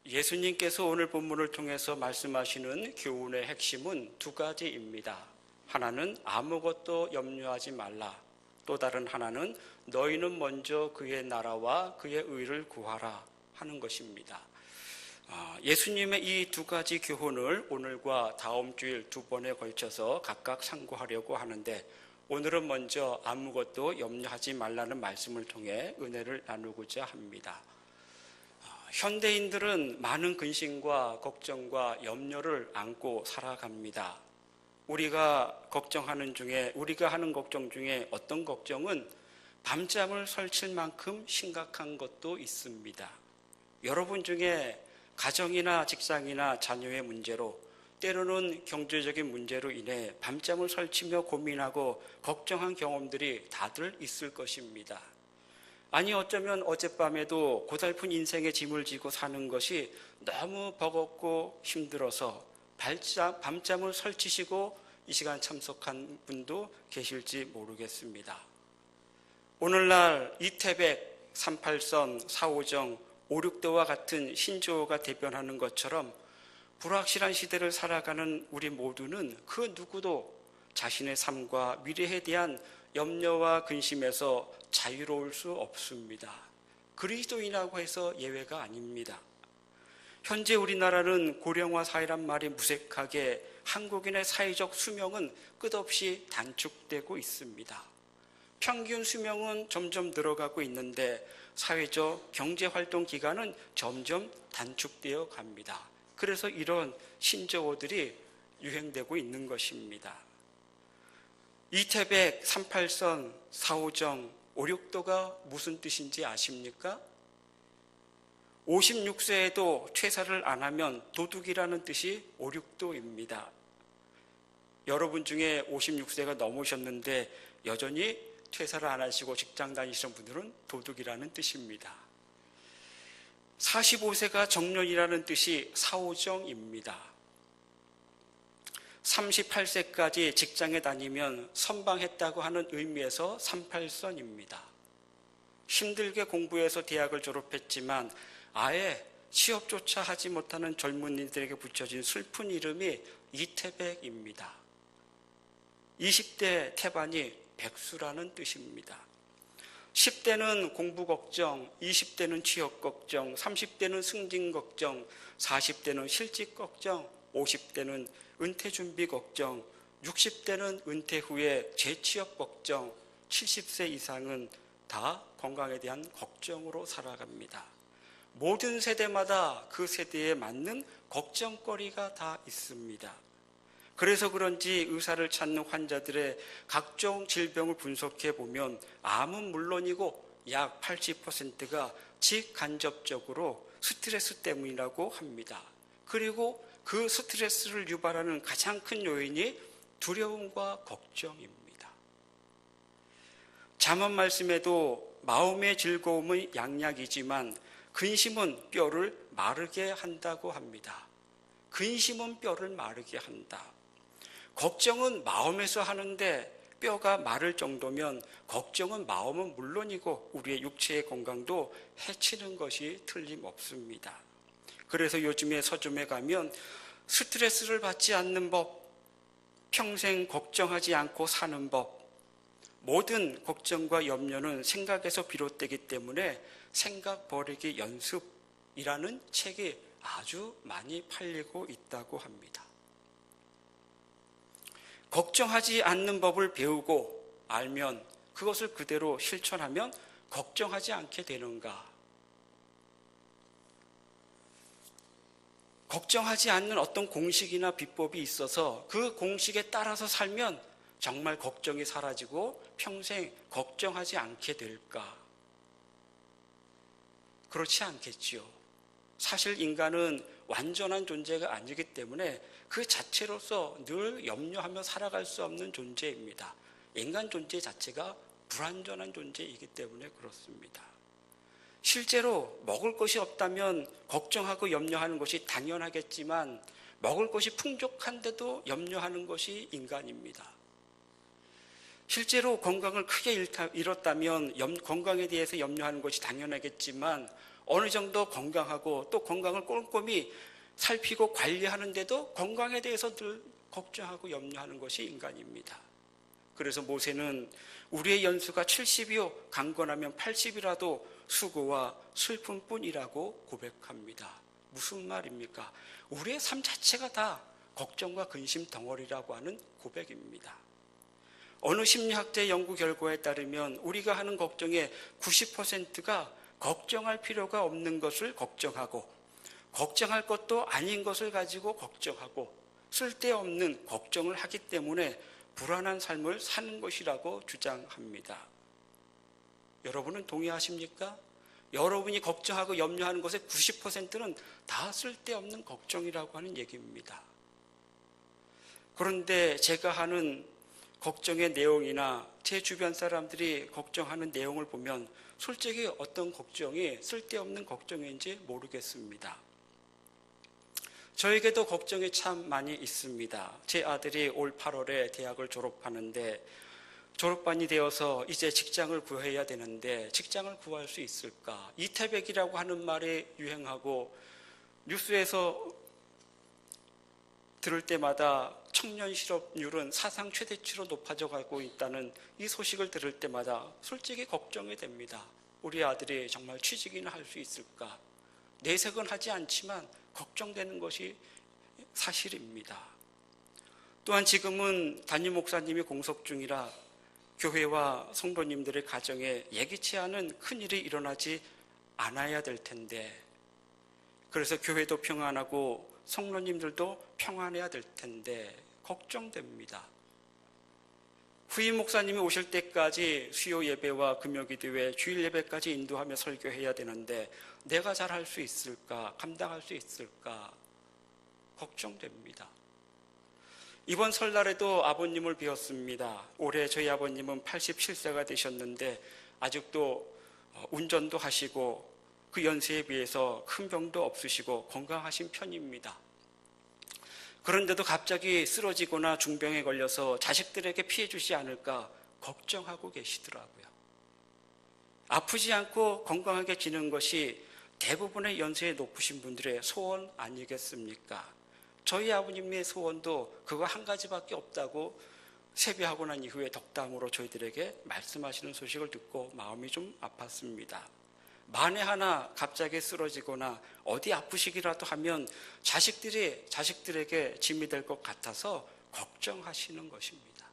예수님께서 오늘 본문을 통해서 말씀하시는 교훈의 핵심은 두 가지입니다. 하나는 아무것도 염려하지 말라. 또 다른 하나는 너희는 먼저 그의 나라와 그의 의를 구하라 하는 것입니다. 예수님의 이 두 가지 교훈을 오늘과 다음 주일 두 번에 걸쳐서 각각 상고하려고 하는데, 오늘은 먼저 아무것도 염려하지 말라는 말씀을 통해 은혜를 나누고자 합니다. 현대인들은 많은 근심과 걱정과 염려를 안고 살아갑니다. 우리가 하는 걱정 중에 어떤 걱정은 밤잠을 설칠 만큼 심각한 것도 있습니다. 여러분 중에 가정이나 직장이나 자녀의 문제로, 때로는 경제적인 문제로 인해 밤잠을 설치며 고민하고 걱정한 경험들이 다들 있을 것입니다. 아니 어쩌면 어젯밤에도 고달픈 인생의 짐을 지고 사는 것이 너무 버겁고 힘들어서 밤잠을 설치시고 이 시간 참석한 분도 계실지 모르겠습니다. 오늘날 이태백, 38선, 4호정, 5, 6도와 같은 신조어가 대변하는 것처럼 불확실한 시대를 살아가는 우리 모두는 그 누구도 자신의 삶과 미래에 대한 염려와 근심에서 자유로울 수 없습니다. 그리스도인이라고 해서 예외가 아닙니다. 현재 우리나라는 고령화 사회란 말이 무색하게 한국인의 사회적 수명은 끝없이 단축되고 있습니다. 평균 수명은 점점 늘어가고 있는데 사회적 경제활동 기간은 점점 단축되어 갑니다. 그래서 이런 신조어들이 유행되고 있는 것입니다. 이태백, 38선, 4호정, 5, 6도가 무슨 뜻인지 아십니까? 56세에도 퇴사를 안 하면 도둑이라는 뜻이 5, 6도입니다. 여러분 중에 56세가 넘으셨는데 여전히 퇴사를 안 하시고 직장 다니시는 분들은 도둑이라는 뜻입니다. 45세가 정년이라는 뜻이 4호정입니다. 38세까지 직장에 다니면 선방했다고 하는 의미에서 38선입니다. 힘들게 공부해서 대학을 졸업했지만 아예 취업조차 하지 못하는 젊은이들에게 붙여진 슬픈 이름이 이태백입니다. 20대 태반이 백수라는 뜻입니다. 10대는 공부 걱정, 20대는 취업 걱정, 30대는 승진 걱정, 40대는 실직 걱정, 50대는 은퇴 준비 걱정, 60대는 은퇴 후에 재취업 걱정, 70세 이상은 다 건강에 대한 걱정으로 살아갑니다. 모든 세대마다 그 세대에 맞는 걱정거리가 다 있습니다. 그래서 그런지 의사를 찾는 환자들의 각종 질병을 분석해 보면 암은 물론이고 약 80%가 직간접적으로 스트레스 때문이라고 합니다. 그리고 그 스트레스를 유발하는 가장 큰 요인이 두려움과 걱정입니다. 잠언 말씀에도 마음의 즐거움은 양약이지만 근심은 뼈를 마르게 한다고 합니다. 근심은 뼈를 마르게 한다. 걱정은 마음에서 하는데 뼈가 마를 정도면 걱정은 마음은 물론이고 우리의 육체의 건강도 해치는 것이 틀림없습니다. 그래서 요즘에 서점에 가면 스트레스를 받지 않는 법, 평생 걱정하지 않고 사는 법, 모든 걱정과 염려는 생각에서 비롯되기 때문에 생각 버리기 연습이라는 책이 아주 많이 팔리고 있다고 합니다. 걱정하지 않는 법을 배우고 알면 그것을 그대로 실천하면 걱정하지 않게 되는가? 걱정하지 않는 어떤 공식이나 비법이 있어서 그 공식에 따라서 살면 정말 걱정이 사라지고 평생 걱정하지 않게 될까? 그렇지 않겠지요. 사실 인간은 완전한 존재가 아니기 때문에 그 자체로서 늘 염려하며 살아갈 수 없는 존재입니다. 인간 존재 자체가 불완전한 존재이기 때문에 그렇습니다. 실제로 먹을 것이 없다면 걱정하고 염려하는 것이 당연하겠지만 먹을 것이 풍족한데도 염려하는 것이 인간입니다. 실제로 건강을 크게 잃었다면 건강에 대해서 염려하는 것이 당연하겠지만 어느 정도 건강하고 또 건강을 꼼꼼히 살피고 관리하는데도 건강에 대해서 늘 걱정하고 염려하는 것이 인간입니다. 그래서 모세는 우리의 연수가 70이요 강건하면 80이라도 수고와 슬픔뿐이라고 고백합니다. 무슨 말입니까? 우리의 삶 자체가 다 걱정과 근심 덩어리라고 하는 고백입니다. 어느 심리학자의 연구 결과에 따르면 우리가 하는 걱정의 90%가 걱정할 필요가 없는 것을 걱정하고 걱정할 것도 아닌 것을 가지고 걱정하고 쓸데없는 걱정을 하기 때문에 불안한 삶을 사는 것이라고 주장합니다. 여러분은 동의하십니까? 여러분이 걱정하고 염려하는 것의 90%는 다 쓸데없는 걱정이라고 하는 얘기입니다. 그런데 제가 하는 걱정의 내용이나 제 주변 사람들이 걱정하는 내용을 보면 솔직히 어떤 걱정이 쓸데없는 걱정인지 모르겠습니다. 저에게도 걱정이 참 많이 있습니다. 제 아들이 올 8월에 대학을 졸업하는데 졸업반이 되어서 이제 직장을 구해야 되는데 직장을 구할 수 있을까? 이태백이라고 하는 말이 유행하고 뉴스에서 들을 때마다 청년 실업률은 사상 최대치로 높아져 가고 있다는 이 소식을 들을 때마다 솔직히 걱정이 됩니다. 우리 아들이 정말 취직이나 할 수 있을까? 내색은 하지 않지만 걱정되는 것이 사실입니다. 또한 지금은 담임 목사님이 공석 중이라 교회와 성도님들의 가정에 예기치 않은 큰일이 일어나지 않아야 될 텐데, 그래서 교회도 평안하고 성도님들도 평안해야 될 텐데 걱정됩니다. 후임 목사님이 오실 때까지 수요 예배와 금요기도회, 주일 예배까지 인도하며 설교해야 되는데 내가 잘할 수 있을까? 감당할 수 있을까? 걱정됩니다. 이번 설날에도 아버님을 뵈었습니다. 올해 저희 아버님은 87세가 되셨는데 아직도 운전도 하시고 그 연세에 비해서 큰 병도 없으시고 건강하신 편입니다. 그런데도 갑자기 쓰러지거나 중병에 걸려서 자식들에게 피해 주지 않을까 걱정하고 계시더라고요. 아프지 않고 건강하게 지내는 것이 대부분의 연세에 높으신 분들의 소원 아니겠습니까? 저희 아버님의 소원도 그거 한 가지밖에 없다고 세배하고 난 이후에 덕담으로 저희들에게 말씀하시는 소식을 듣고 마음이 좀 아팠습니다. 만에 하나 갑자기 쓰러지거나 어디 아프시기라도 하면 자식들에게 짐이 될 것 같아서 걱정하시는 것입니다.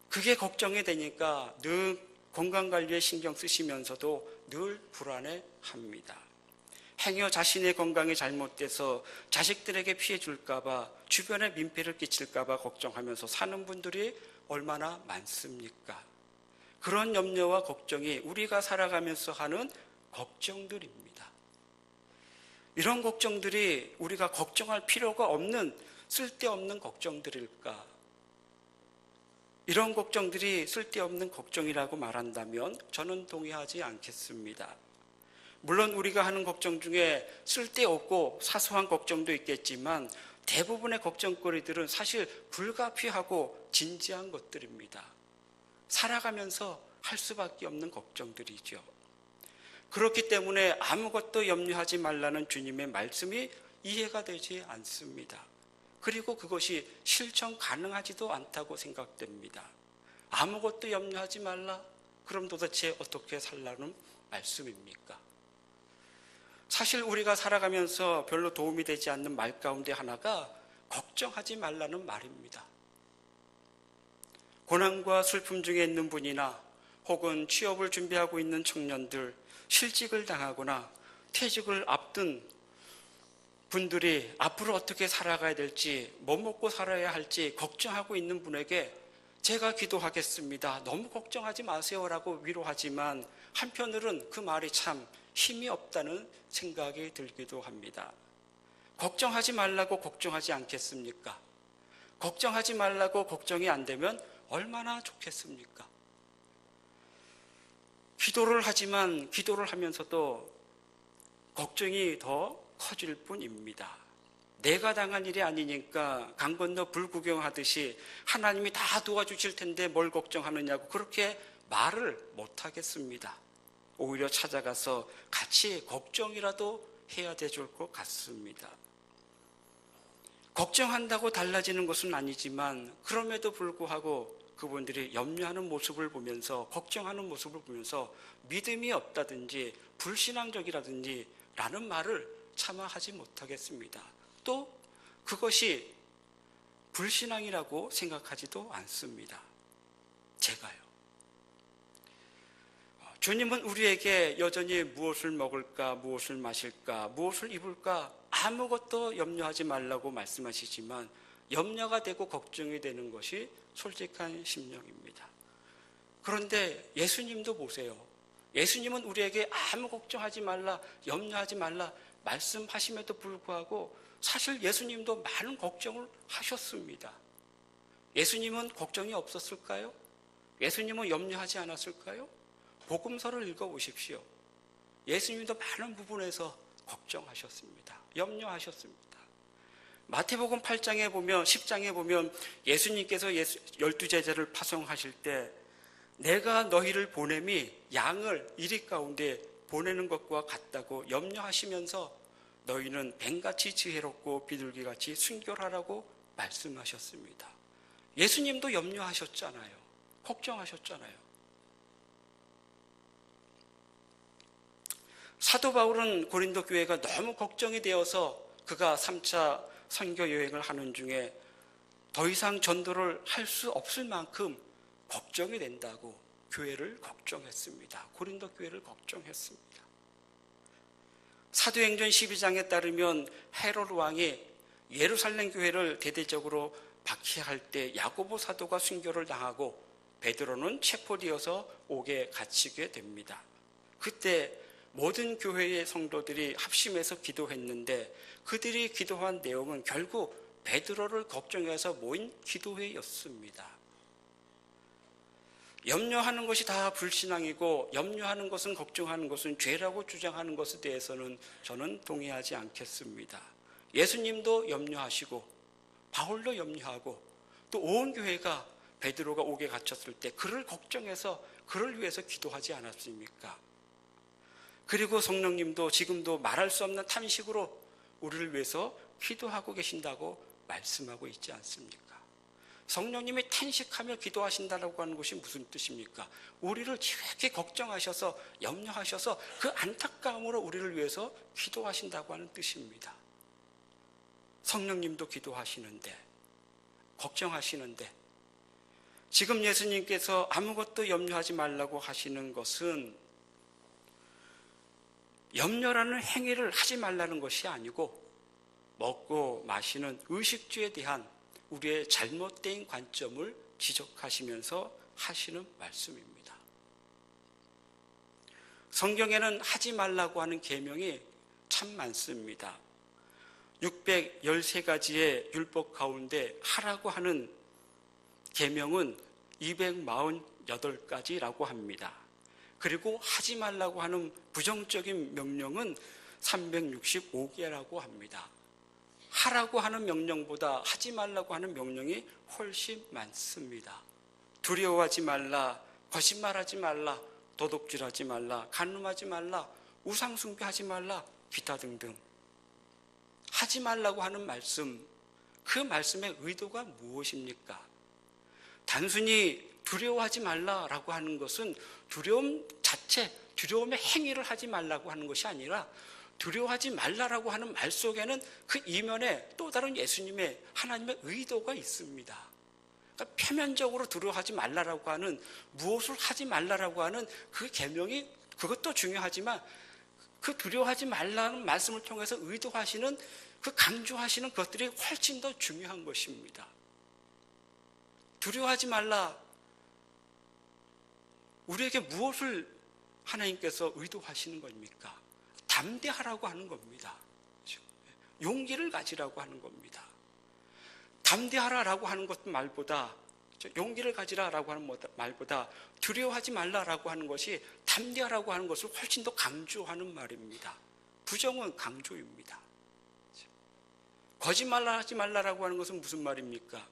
그게 걱정이 되니까 늘 건강관리에 신경 쓰시면서도 늘 불안해합니다. 행여 자신의 건강이 잘못돼서 자식들에게 피해 줄까 봐, 주변에 민폐를 끼칠까 봐 걱정하면서 사는 분들이 얼마나 많습니까? 그런 염려와 걱정이 우리가 살아가면서 하는 걱정들입니다. 이런 걱정들이 우리가 걱정할 필요가 없는 쓸데없는 걱정들일까? 이런 걱정들이 쓸데없는 걱정이라고 말한다면 저는 동의하지 않겠습니다. 물론 우리가 하는 걱정 중에 쓸데없고 사소한 걱정도 있겠지만 대부분의 걱정거리들은 사실 불가피하고 진지한 것들입니다. 살아가면서 할 수밖에 없는 걱정들이죠. 그렇기 때문에 아무것도 염려하지 말라는 주님의 말씀이 이해가 되지 않습니다. 그리고 그것이 실천 가능하지도 않다고 생각됩니다. 아무것도 염려하지 말라? 그럼 도대체 어떻게 살라는 말씀입니까? 사실 우리가 살아가면서 별로 도움이 되지 않는 말 가운데 하나가 걱정하지 말라는 말입니다. 고난과 슬픔 중에 있는 분이나 혹은 취업을 준비하고 있는 청년들, 실직을 당하거나 퇴직을 앞둔 분들이 앞으로 어떻게 살아가야 될지, 뭐 먹고 살아야 할지 걱정하고 있는 분에게 제가 기도하겠습니다. 너무 걱정하지 마세요라고 위로하지만 한편으로는 그 말이 참 힘이 없다는 생각이 들기도 합니다. 걱정하지 말라고 걱정하지 않겠습니까? 걱정하지 말라고 걱정이 안 되면 얼마나 좋겠습니까? 기도를 하지만 기도를 하면서도 걱정이 더 커질 뿐입니다. 내가 당한 일이 아니니까 강 건너 불 구경하듯이 하나님이 다 도와주실 텐데 뭘 걱정하느냐고 그렇게 말을 못하겠습니다. 오히려 찾아가서 같이 걱정이라도 해야 될 것 같습니다. 걱정한다고 달라지는 것은 아니지만 그럼에도 불구하고 그분들이 염려하는 모습을 보면서, 걱정하는 모습을 보면서 믿음이 없다든지 불신앙적이라든지 라는 말을 차마 하지 못하겠습니다. 또 그것이 불신앙이라고 생각하지도 않습니다. 제가요. 주님은 우리에게 여전히 무엇을 먹을까, 무엇을 마실까, 무엇을 입을까 아무것도 염려하지 말라고 말씀하시지만 염려가 되고 걱정이 되는 것이 솔직한 심령입니다. 그런데 예수님도 보세요. 예수님은 우리에게 아무 걱정하지 말라, 염려하지 말라 말씀하심에도 불구하고 사실 예수님도 많은 걱정을 하셨습니다. 예수님은 걱정이 없었을까요? 예수님은 염려하지 않았을까요? 복음서를 읽어보십시오. 예수님도 많은 부분에서 걱정하셨습니다. 염려하셨습니다. 마태복음 8장에 보면, 10장에 보면 예수님께서 12제자를 파송하실 때 내가 너희를 보냄이 양을 이리 가운데 보내는 것과 같다고 염려하시면서 너희는 뱀같이 지혜롭고 비둘기같이 순결하라고 말씀하셨습니다. 예수님도 염려하셨잖아요. 걱정하셨잖아요. 사도 바울은 고린도 교회가 너무 걱정이 되어서 그가 3차 선교 여행을 하는 중에 더 이상 전도를 할 수 없을 만큼 걱정이 된다고 교회를 걱정했습니다. 고린도 교회를 걱정했습니다. 사도행전 12장에 따르면 헤롯 왕이 예루살렘 교회를 대대적으로 박해할 때 야고보 사도가 순교를 당하고 베드로는 체포되어서 옥에 갇히게 됩니다. 그때 모든 교회의 성도들이 합심해서 기도했는데 그들이 기도한 내용은 결국 베드로를 걱정해서 모인 기도회였습니다. 염려하는 것이 다 불신앙이고 염려하는 것은, 걱정하는 것은 죄라고 주장하는 것에 대해서는 저는 동의하지 않겠습니다. 예수님도 염려하시고 바울도 염려하고 또 온 교회가 베드로가 옥에 갇혔을 때 그를 걱정해서 그를 위해서 기도하지 않았습니까? 그리고 성령님도 지금도 말할 수 없는 탄식으로 우리를 위해서 기도하고 계신다고 말씀하고 있지 않습니까? 성령님이 탄식하며 기도하신다고 하는 것이 무슨 뜻입니까? 우리를 지극히 걱정하셔서 염려하셔서 그 안타까움으로 우리를 위해서 기도하신다고 하는 뜻입니다. 성령님도 기도하시는데, 걱정하시는데 지금 예수님께서 아무것도 염려하지 말라고 하시는 것은 염려라는 행위를 하지 말라는 것이 아니고 먹고 마시는 의식주에 대한 우리의 잘못된 관점을 지적하시면서 하시는 말씀입니다. 성경에는 하지 말라고 하는 계명이 참 많습니다. 613가지의 율법 가운데 하라고 하는 계명은 248가지라고 합니다. 그리고 하지 말라고 하는 부정적인 명령은 365개라고 합니다. 하라고 하는 명령보다 하지 말라고 하는 명령이 훨씬 많습니다. 두려워하지 말라, 거짓말하지 말라, 도둑질하지 말라, 간음하지 말라, 우상숭배하지 말라, 기타 등등. 하지 말라고 하는 말씀, 그 말씀의 의도가 무엇입니까? 단순히 두려워하지 말라라고 하는 것은 두려움 자체, 두려움의 행위를 하지 말라고 하는 것이 아니라 두려워하지 말라라고 하는 말 속에는 그 이면에 또 다른 예수님의, 하나님의 의도가 있습니다. 그러니까 표면적으로 두려워하지 말라라고 하는, 무엇을 하지 말라라고 하는 그 계명이, 그것도 중요하지만 그 두려워하지 말라는 말씀을 통해서 의도하시는, 그 강조하시는 것들이 훨씬 더 중요한 것입니다. 두려워하지 말라, 우리에게 무엇을 하나님께서 의도하시는 겁니까? 담대하라고 하는 겁니다. 용기를 가지라고 하는 겁니다. 담대하라라고 하는 것 말보다, 용기를 가지라라고 하는 말보다 두려워하지 말라라고 하는 것이 담대하라고 하는 것을 훨씬 더 강조하는 말입니다. 부정은 강조입니다. 거짓말하지 말라라고 하는 것은 무슨 말입니까?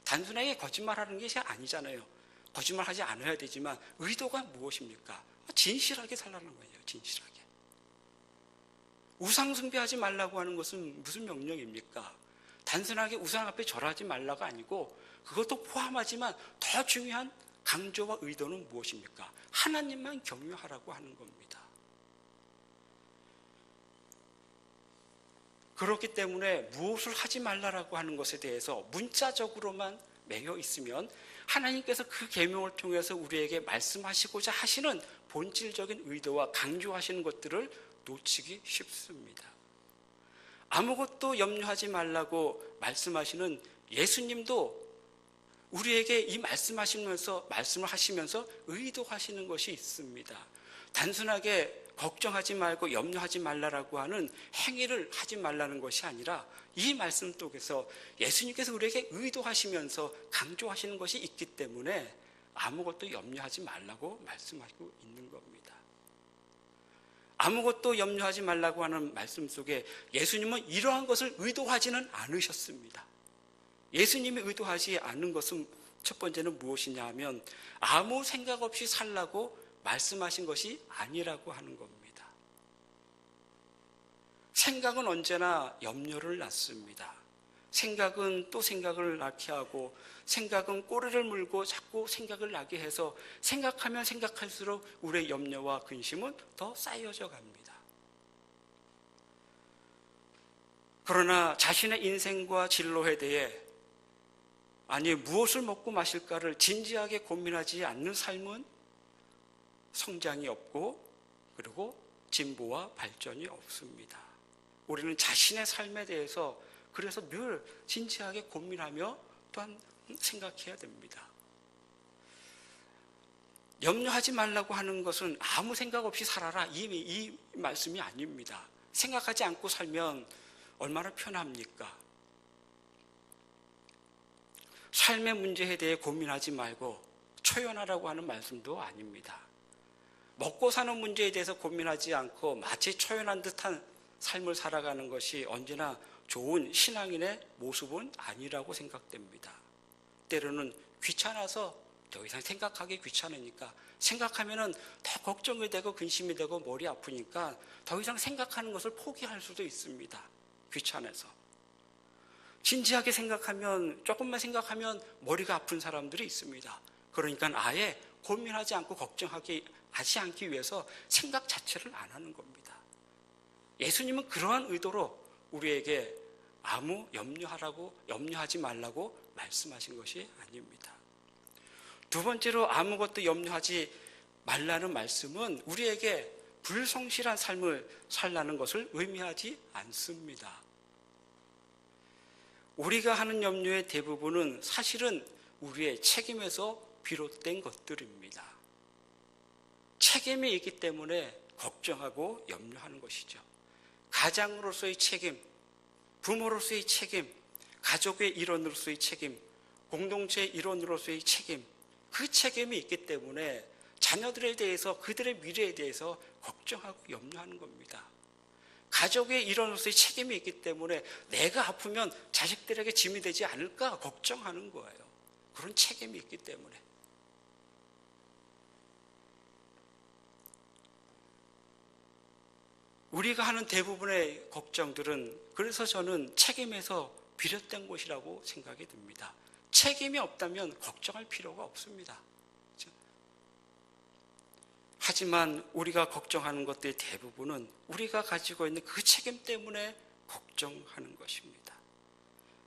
단순하게 거짓말하는 것이 아니잖아요. 거짓말하지 않아야 되지만 의도가 무엇입니까? 진실하게 살라는 거예요. 진실하게. 우상 숭배하지 말라고 하는 것은 무슨 명령입니까? 단순하게 우상 앞에 절하지 말라가 아니고 그것도 포함하지만 더 중요한 강조와 의도는 무엇입니까? 하나님만 경유하라고 하는 겁니다. 그렇기 때문에 무엇을 하지 말라라고 하는 것에 대해서 문자적으로만 매여 있으면 하나님께서 그 계명을 통해서 우리에게 말씀하시고자 하시는 본질적인 의도와 강조하시는 것들을 놓치기 쉽습니다. 아무것도 염려하지 말라고 말씀하시는 예수님도 우리에게 이 말씀을 하시면서 의도하시는 것이 있습니다. 단순하게 걱정하지 말고 염려하지 말라라고 하는 행위를 하지 말라는 것이 아니라 이 말씀 속에서 예수님께서 우리에게 의도하시면서 강조하시는 것이 있기 때문에 아무것도 염려하지 말라고 말씀하시고 있는 겁니다. 아무것도 염려하지 말라고 하는 말씀 속에 예수님은 이러한 것을 의도하지는 않으셨습니다. 예수님이 의도하지 않은 것은 첫 번째는 무엇이냐 하면 아무 생각 없이 살라고 말씀하신 것이 아니라고 하는 겁니다. 생각은 언제나 염려를 낳습니다. 생각은 또 생각을 낳게 하고 생각은 꼬리를 물고 자꾸 생각을 나게 해서 생각하면 생각할수록 우리의 염려와 근심은 더 쌓여져 갑니다. 그러나 자신의 인생과 진로에 대해 무엇을 먹고 마실까를 진지하게 고민하지 않는 삶은 성장이 없고 그리고 진보와 발전이 없습니다. 우리는 자신의 삶에 대해서 그래서 늘 진지하게 고민하며 또한 생각해야 됩니다. 염려하지 말라고 하는 것은 아무 생각 없이 살아라 이 말씀이 아닙니다. 생각하지 않고 살면 얼마나 편합니까? 삶의 문제에 대해 고민하지 말고 초연하라고 하는 말씀도 아닙니다. 먹고 사는 문제에 대해서 고민하지 않고 마치 초연한 듯한 삶을 살아가는 것이 언제나 좋은 신앙인의 모습은 아니라고 생각됩니다. 때로는 귀찮아서 더 이상 생각하기 귀찮으니까 생각하면은 더 걱정이 되고 근심이 되고 머리 아프니까 더 이상 생각하는 것을 포기할 수도 있습니다. 귀찮아서. 진지하게 생각하면 조금만 생각하면 머리가 아픈 사람들이 있습니다. 그러니까 아예 고민하지 않고 걱정하지 않기 위해서 생각 자체를 안 하는 겁니다. 예수님은 그러한 의도로 우리에게 아무 염려하지 말라고 말씀하신 것이 아닙니다. 두 번째로 아무것도 염려하지 말라는 말씀은 우리에게 불성실한 삶을 살라는 것을 의미하지 않습니다. 우리가 하는 염려의 대부분은 사실은 우리의 책임에서 비롯된 것들입니다. 책임이 있기 때문에 걱정하고 염려하는 것이죠. 가장으로서의 책임, 부모로서의 책임, 가족의 일원으로서의 책임, 공동체의 일원으로서의 책임, 그 책임이 있기 때문에 자녀들에 대해서 그들의 미래에 대해서 걱정하고 염려하는 겁니다. 가족의 일원으로서의 책임이 있기 때문에 내가 아프면 자식들에게 짐이 되지 않을까 걱정하는 거예요. 그런 책임이 있기 때문에. 우리가 하는 대부분의 걱정들은 그래서 저는 책임에서 비롯된 것이라고 생각이 듭니다. 책임이 없다면 걱정할 필요가 없습니다. 하지만 우리가 걱정하는 것들의 대부분은 우리가 가지고 있는 그 책임 때문에 걱정하는 것입니다.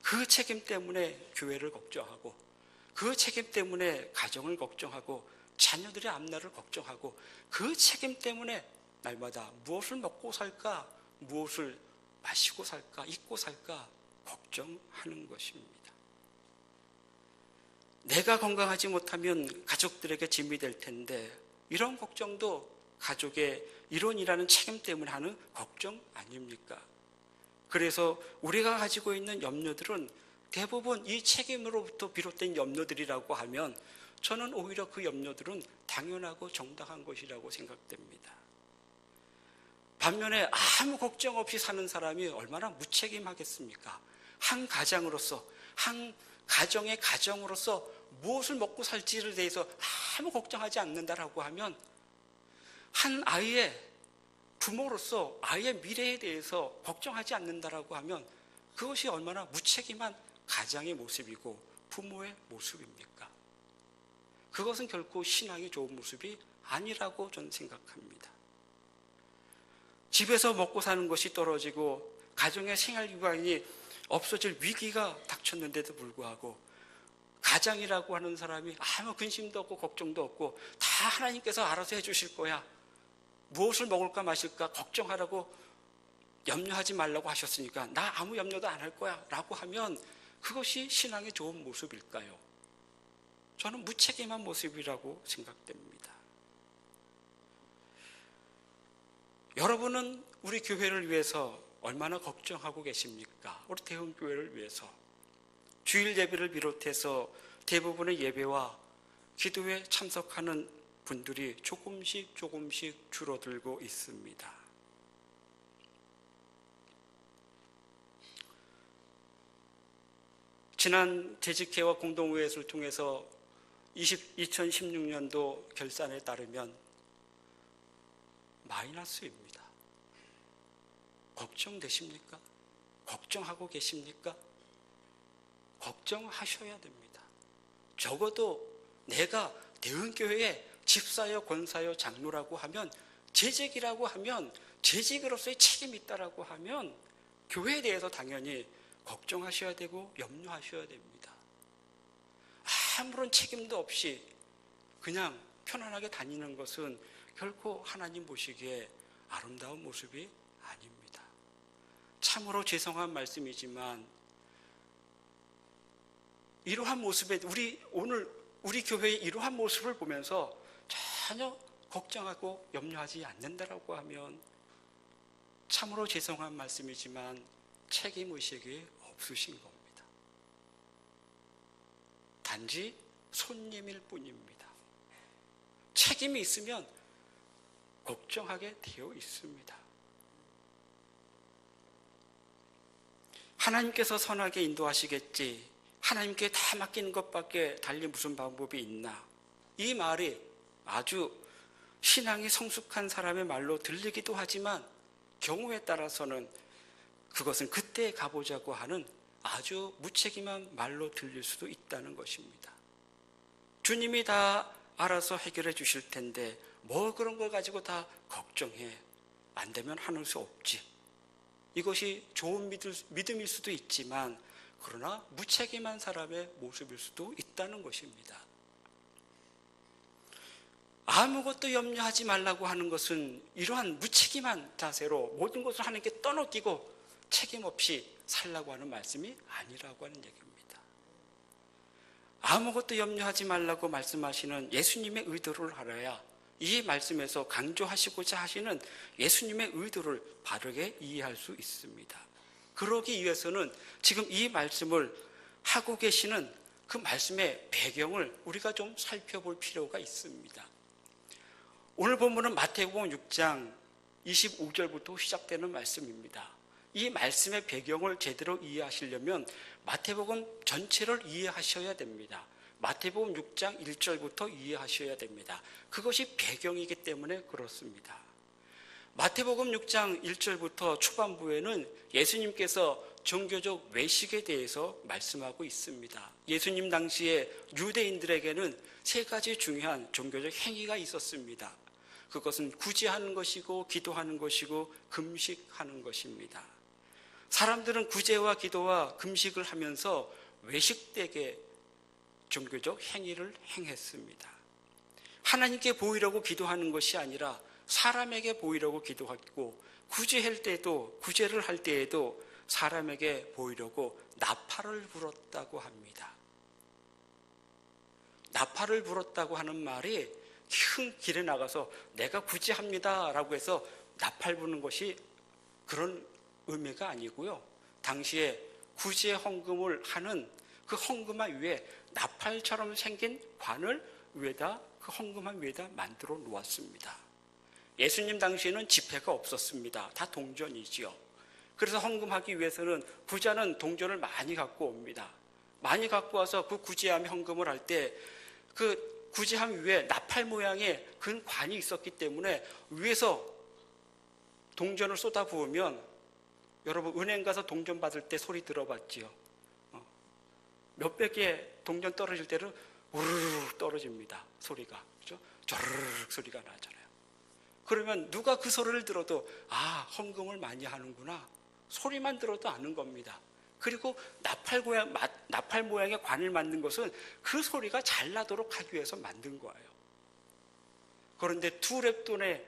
그 책임 때문에 교회를 걱정하고 그 책임 때문에 가정을 걱정하고 자녀들의 앞날을 걱정하고 그 책임 때문에 날마다 무엇을 먹고 살까, 무엇을 마시고 살까, 입고 살까 걱정하는 것입니다. 내가 건강하지 못하면 가족들에게 짐이 될 텐데 이런 걱정도 가족의 일원이라는 책임 때문에 하는 걱정 아닙니까? 그래서 우리가 가지고 있는 염려들은 대부분 이 책임으로부터 비롯된 염려들이라고 하면 저는 오히려 그 염려들은 당연하고 정당한 것이라고 생각됩니다. 반면에 아무 걱정 없이 사는 사람이 얼마나 무책임하겠습니까? 한 가장으로서, 한 가정의 가정으로서 무엇을 먹고 살지를 대해서 아무 걱정하지 않는다라고 하면 한 아이의 부모로서 아이의 미래에 대해서 걱정하지 않는다라고 하면 그것이 얼마나 무책임한 가장의 모습이고 부모의 모습입니까? 그것은 결코 신앙이 좋은 모습이 아니라고 저는 생각합니다. 집에서 먹고 사는 것이 떨어지고 가정의 생활 기반이 없어질 위기가 닥쳤는데도 불구하고 가장이라고 하는 사람이 아무 근심도 없고 걱정도 없고 다 하나님께서 알아서 해주실 거야. 무엇을 먹을까 마실까 걱정하라고 염려하지 말라고 하셨으니까 나 아무 염려도 안 할 거야 라고 하면 그것이 신앙의 좋은 모습일까요? 저는 무책임한 모습이라고 생각됩니다. 여러분은 우리 교회를 위해서 얼마나 걱정하고 계십니까? 우리 대흥교회를 위해서 주일 예배를 비롯해서 대부분의 예배와 기도에 참석하는 분들이 조금씩 줄어들고 있습니다. 지난 재직회와 공동의회를 통해서 2016년도 결산에 따르면 마이너스입니다. 걱정되십니까? 걱정하고 계십니까? 걱정하셔야 됩니다. 적어도 내가 대흥교회의 집사요, 권사요, 장로라고 하면 재직이라고 하면 재직으로서의 책임이 있다라고 하면 교회에 대해서 당연히 걱정하셔야 되고 염려하셔야 됩니다. 아무런 책임도 없이 그냥 편안하게 다니는 것은 결코 하나님 보시기에 아름다운 모습이 아닙니다. 참으로 죄송한 말씀이지만 이러한 모습에 우리 교회의 이러한 모습을 보면서 전혀 걱정하고 염려하지 않는다라고 하면 참으로 죄송한 말씀이지만 책임의식이 없으신 겁니다. 단지 손님일 뿐입니다. 책임이 있으면 걱정하게 되어 있습니다. 하나님께서 선하게 인도하시겠지. 하나님께 다 맡기는 것밖에 달리 무슨 방법이 있나. 이 말이 아주 신앙이 성숙한 사람의 말로 들리기도 하지만 경우에 따라서는 그것은 그때 가보자고 하는 아주 무책임한 말로 들릴 수도 있다는 것입니다. 주님이 다 알아서 해결해 주실 텐데 뭐 그런 걸 가지고 다 걱정해. 안 되면 하는 수 없지. 이것이 좋은 믿음일 수도 있지만 그러나 무책임한 사람의 모습일 수도 있다는 것입니다. 아무것도 염려하지 말라고 하는 것은 이러한 무책임한 자세로 모든 것을 하나님께 떠넘기고 책임 없이 살라고 하는 말씀이 아니라고 하는 얘기입니다. 아무것도 염려하지 말라고 말씀하시는 예수님의 의도를 알아야 이 말씀에서 강조하시고자 하시는 예수님의 의도를 바르게 이해할 수 있습니다. 그러기 위해서는 지금 이 말씀을 하고 계시는 그 말씀의 배경을 우리가 좀 살펴볼 필요가 있습니다. 오늘 본문은 마태복음 6장 25절부터 시작되는 말씀입니다. 이 말씀의 배경을 제대로 이해하시려면 마태복음 전체를 이해하셔야 됩니다. 마태복음 6장 1절부터 이해하셔야 됩니다. 그것이 배경이기 때문에 그렇습니다. 마태복음 6장 1절부터 초반부에는 예수님께서 종교적 외식에 대해서 말씀하고 있습니다. 예수님 당시에 유대인들에게는 세 가지 중요한 종교적 행위가 있었습니다. 그것은 구제하는 것이고 기도하는 것이고 금식하는 것입니다. 사람들은 구제와 기도와 금식을 하면서 외식되게 종교적 행위를 행했습니다. 하나님께 보이려고 기도하는 것이 아니라 사람에게 보이려고 기도하고 구제를 할 때에도 사람에게 보이려고 나팔을 불었다고 합니다. 나팔을 불었다고 하는 말이 큰 길에 나가서 내가 구제합니다 라고 해서 나팔 부는 것이 그런 의미가 아니고요. 당시에 구제 헌금을 하는 그 헌금함 위에 나팔처럼 생긴 관을 위에다 그 헌금함 위에다 만들어 놓았습니다. 예수님 당시에는 지폐가 없었습니다. 다 동전이지요. 그래서 헌금하기 위해서는 부자는 동전을 많이 갖고 옵니다. 많이 갖고 와서 그 구제함에 헌금을 할 때 그 구제함 위에 나팔 모양의 큰 관이 있었기 때문에 위에서 동전을 쏟아부으면, 여러분 은행 가서 동전 받을 때 소리 들어봤지요? 몇백 개 동전 떨어질 때는 우르르 떨어집니다. 소리가. 그죠? 조르륵 소리가 나잖아요. 그러면 누가 그 소리를 들어도 헌금을 많이 하는구나, 소리만 들어도 아는 겁니다. 그리고 나팔 모양의 관을 만든 것은 그 소리가 잘 나도록 하기 위해서 만든 거예요. 그런데 두 렙돈에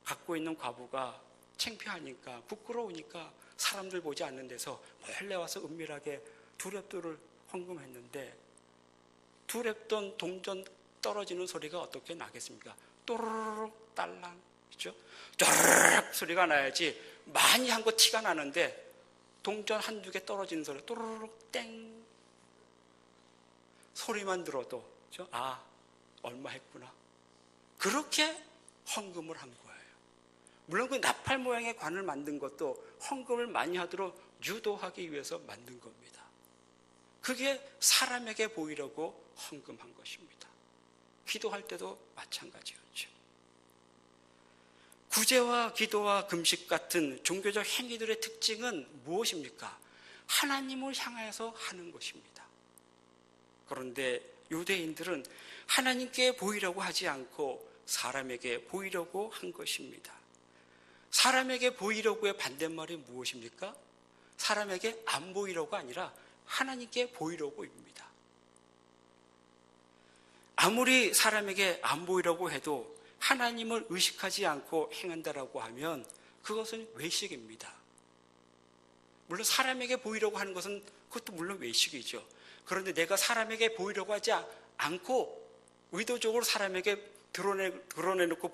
갖고 있는 과부가 창피하니까, 부끄러우니까 사람들 보지 않는 데서 몰래 와서 은밀하게 두 렙돈을 헌금했는데, 두 렙돈 동전 떨어지는 소리가 어떻게 나겠습니까? 또르륵 딸랑, 그렇죠? 쪼르륵 소리가 나야지. 많이 한 거 티가 나는데 동전 한두 개 떨어지는 소리, 또르륵 땡, 소리만 들어도 그렇죠? 얼마 했구나. 그렇게 헌금을 한 거예요. 물론 그 나팔 모양의 관을 만든 것도 헌금을 많이 하도록 유도하기 위해서 만든 겁니다. 그게 사람에게 보이려고 헌금한 것입니다. 기도할 때도 마찬가지였죠. 구제와 기도와 금식 같은 종교적 행위들의 특징은 무엇입니까? 하나님을 향해서 하는 것입니다. 그런데 유대인들은 하나님께 보이려고 하지 않고 사람에게 보이려고 한 것입니다. 사람에게 보이려고의 반대말이 무엇입니까? 사람에게 안 보이려고 아니라 하나님께 보이려고입니다. 아무리 사람에게 안 보이려고 해도 하나님을 의식하지 않고 행한다라고 하면 그것은 외식입니다. 물론 사람에게 보이려고 하는 것은 그것도 물론 외식이죠. 그런데 내가 사람에게 보이려고 하지 않고 의도적으로 사람에게 드러내놓고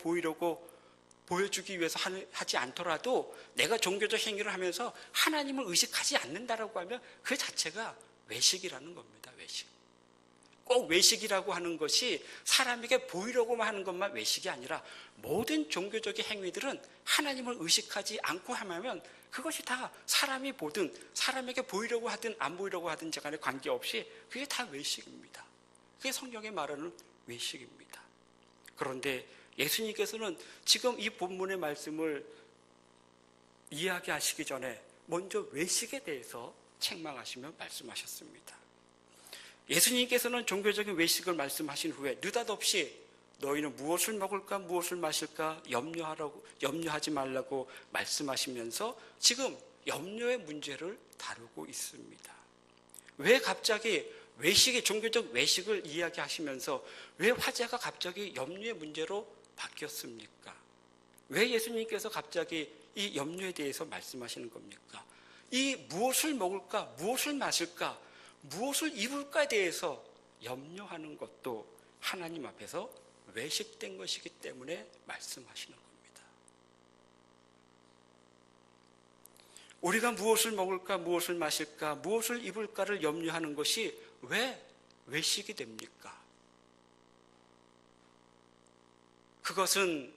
보여주기 위해서 하지 않더라도 내가 종교적 행위를 하면서 하나님을 의식하지 않는다라고 하면 그 자체가 외식이라는 겁니다. 외식. 꼭 외식이라고 하는 것이 사람에게 보이려고만 하는 것만 외식이 아니라 모든 종교적인 행위들은 하나님을 의식하지 않고 하면 그것이 다 사람이 보든 사람에게 보이려고 하든 안 보이려고 하든 간에 관계없이 그게 다 외식입니다. 그게 성경에 말하는 외식입니다. 그런데 예수님께서는 지금 이 본문의 말씀을 이야기하시기 전에 먼저 외식에 대해서 책망하시며 말씀하셨습니다. 예수님께서는 종교적인 외식을 말씀하신 후에 느닷없이 너희는 무엇을 먹을까 무엇을 마실까 염려하지 말라고 말씀하시면서 지금 염려의 문제를 다루고 있습니다. 왜 갑자기 종교적 외식을 이야기하시면서 왜 화제가 갑자기 염려의 문제로 바뀌었습니까? 왜 예수님께서 갑자기 이 염려에 대해서 말씀하시는 겁니까? 이 무엇을 먹을까 무엇을 마실까 무엇을 입을까에 대해서 염려하는 것도 하나님 앞에서 외식된 것이기 때문에 말씀하시는 겁니다. 우리가 무엇을 먹을까 무엇을 마실까 무엇을 입을까를 염려하는 것이 왜 외식이 됩니까? 그것은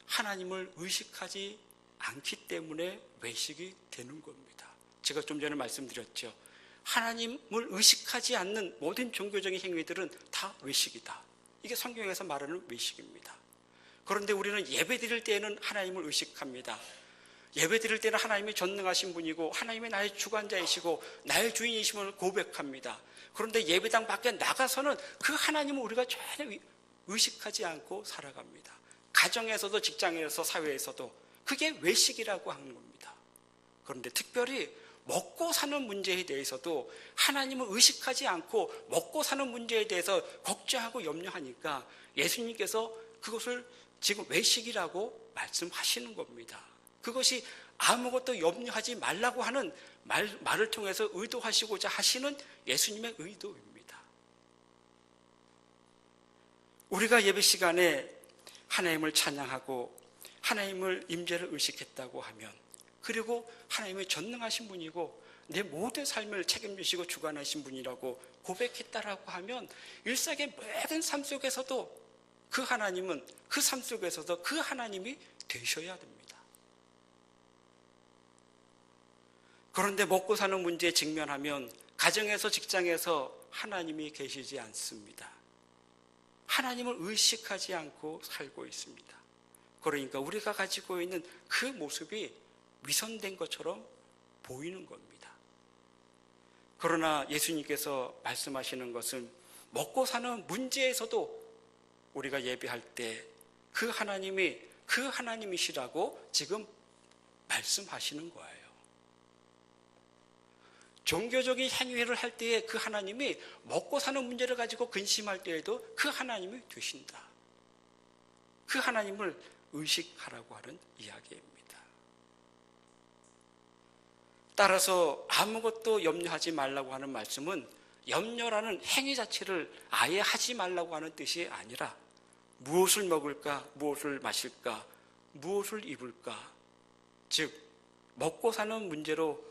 하나님을 의식하지 않기 때문에 외식이 되는 겁니다. 제가 좀 전에 말씀드렸죠. 하나님을 의식하지 않는 모든 종교적인 행위들은 다 외식이다. 이게 성경에서 말하는 외식입니다. 그런데 우리는 예배 드릴 때에는 하나님을 의식합니다. 예배 드릴 때는 하나님이 전능하신 분이고 하나님이 나의 주관자이시고 나의 주인이심을 고백합니다. 그런데 예배당 밖에 나가서는 그 하나님을 우리가 전혀 의식하지 않고 살아갑니다. 가정에서도 직장에서 사회에서도 그게 외식이라고 하는 겁니다. 그런데 특별히 먹고 사는 문제에 대해서도 하나님을 의식하지 않고 먹고 사는 문제에 대해서 걱정하고 염려하니까 예수님께서 그것을 지금 외식이라고 말씀하시는 겁니다. 그것이 아무것도 염려하지 말라고 하는 말을 통해서 의도하시고자 하시는 예수님의 의도입니다. 우리가 예배 시간에 하나님을 찬양하고 하나님을 임재를 의식했다고 하면 그리고 하나님이 전능하신 분이고 내 모든 삶을 책임지시고 주관하신 분이라고 고백했다라고 하면 일상의 모든 삶 속에서도 그 하나님은 그 삶 속에서도 그 하나님이 되셔야 됩니다. 그런데 먹고 사는 문제에 직면하면 가정에서 직장에서 하나님이 계시지 않습니다. 하나님을 의식하지 않고 살고 있습니다. 그러니까 우리가 가지고 있는 그 모습이 위선된 것처럼 보이는 겁니다. 그러나 예수님께서 말씀하시는 것은 먹고 사는 문제에서도 우리가 예배할 때 그 하나님이 그 하나님이시라고 지금 말씀하시는 거예요. 종교적인 행위를 할 때에 그 하나님이 먹고 사는 문제를 가지고 근심할 때에도 그 하나님이 되신다. 그 하나님을 의식하라고 하는 이야기입니다. 따라서 아무것도 염려하지 말라고 하는 말씀은 염려라는 행위 자체를 아예 하지 말라고 하는 뜻이 아니라 무엇을 먹을까, 무엇을 마실까, 무엇을 입을까, 즉 먹고 사는 문제로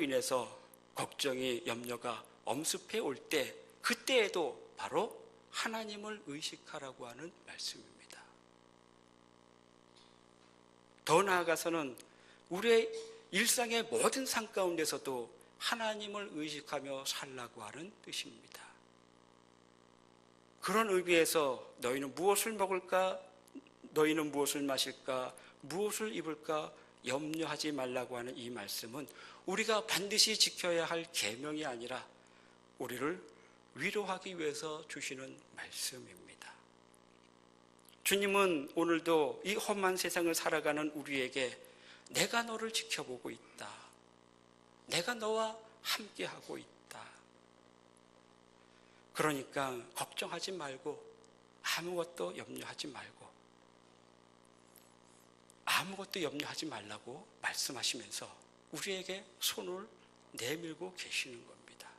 인해서 걱정이, 염려가 엄습해 올 때 그때에도 바로 하나님을 의식하라고 하는 말씀입니다. 더 나아가서는 우리의 일상의 모든 삶 가운데서도 하나님을 의식하며 살라고 하는 뜻입니다. 그런 의미에서 너희는 무엇을 먹을까, 너희는 무엇을 마실까, 무엇을 입을까 염려하지 말라고 하는 이 말씀은 우리가 반드시 지켜야 할 계명이 아니라 우리를 위로하기 위해서 주시는 말씀입니다. 주님은 오늘도 이 험한 세상을 살아가는 우리에게 내가 너를 지켜보고 있다. 내가 너와 함께하고 있다. 그러니까 걱정하지 말고 아무것도 염려하지 말라고 말씀하시면서 우리에게 손을 내밀고 계시는 겁니다.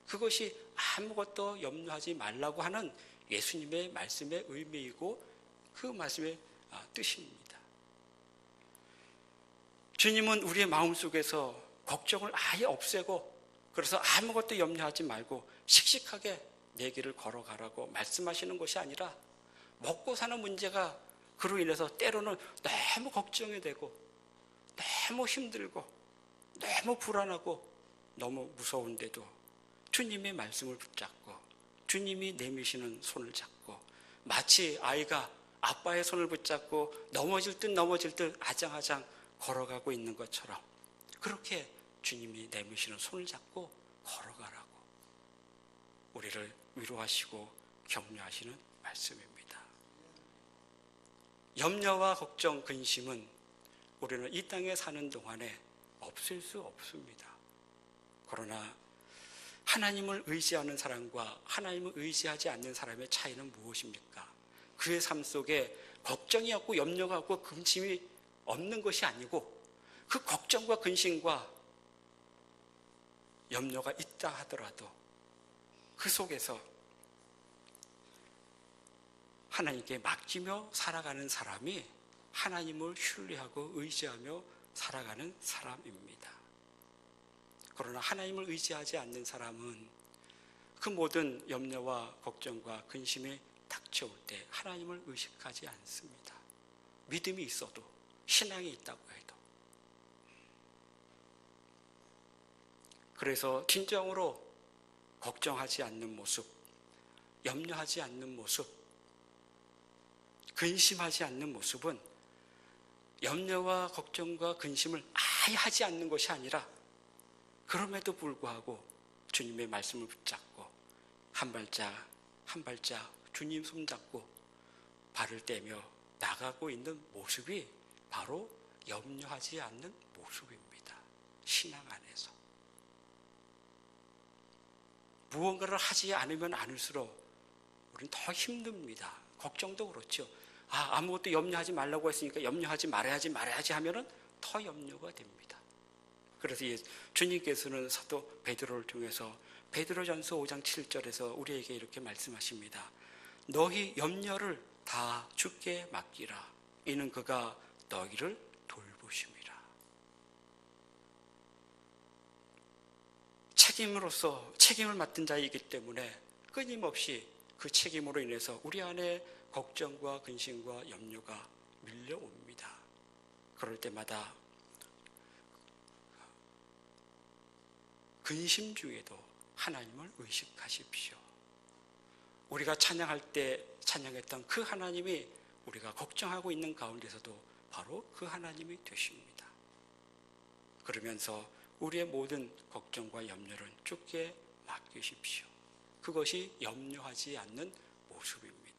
그것이 아무것도 염려하지 말라고 하는 예수님의 말씀의 의미이고 그 말씀의 뜻입니다. 주님은 우리의 마음속에서 걱정을 아예 없애고 그래서 아무것도 염려하지 말고 씩씩하게 내 길을 걸어가라고 말씀하시는 것이 아니라 먹고 사는 문제가 그로 인해서 때로는 너무 걱정이 되고 너무 힘들고 너무 불안하고 너무 무서운데도 주님의 말씀을 붙잡고 주님이 내미시는 손을 잡고 마치 아이가 아빠의 손을 붙잡고 넘어질 듯 아장아장 걸어가고 있는 것처럼 그렇게 주님이 내미시는 손을 잡고 걸어가라고 우리를 위로하시고 격려하시는 말씀입니다. 염려와 걱정, 근심은 우리는 이 땅에 사는 동안에 없을 수 없습니다. 그러나 하나님을 의지하는 사람과 하나님을 의지하지 않는 사람의 차이는 무엇입니까? 그의 삶 속에 걱정이 없고 염려가 없고 근심이 없는 것이 아니고 그 걱정과 근심과 염려가 있다 하더라도 그 속에서 하나님께 맡기며 살아가는 사람이 하나님을 신뢰하고 의지하며 살아가는 사람입니다. 그러나 하나님을 의지하지 않는 사람은 그 모든 염려와 걱정과 근심이 닥쳐올 때 하나님을 의식하지 않습니다. 믿음이 있어도 신앙이 있다고 해도. 그래서 진정으로 걱정하지 않는 모습, 염려하지 않는 모습, 근심하지 않는 모습은 염려와 걱정과 근심을 아예 하지 않는 것이 아니라 그럼에도 불구하고 주님의 말씀을 붙잡고 한 발짝 한 발짝 주님 손잡고 발을 떼며 나가고 있는 모습이 바로 염려하지 않는 모습입니다. 신앙 안에서. 무언가를 하지 않으면 않을수록 우리는 더 힘듭니다. 걱정도 그렇죠. 아무것도 염려하지 말라고 했으니까 염려하지 말아야지 하면은 더 염려가 됩니다. 그래서 주님께서는 사도 베드로를 통해서 베드로전서 5장 7절에서 우리에게 이렇게 말씀하십니다. 너희 염려를 다 주께 맡기라. 이는 그가 너희를 돌보심이라. 책임을 맡은 자이기 때문에 끊임없이 그 책임으로 인해서 우리 안에 걱정과 근심과 염려가 밀려옵니다. 그럴 때마다 근심 중에도 하나님을 의식하십시오. 우리가 찬양할 때 찬양했던 그 하나님이 우리가 걱정하고 있는 가운데서도 바로 그 하나님이 되십니다. 그러면서 우리의 모든 걱정과 염려를 주께 맡기십시오. 그것이 염려하지 않는 모습입니다.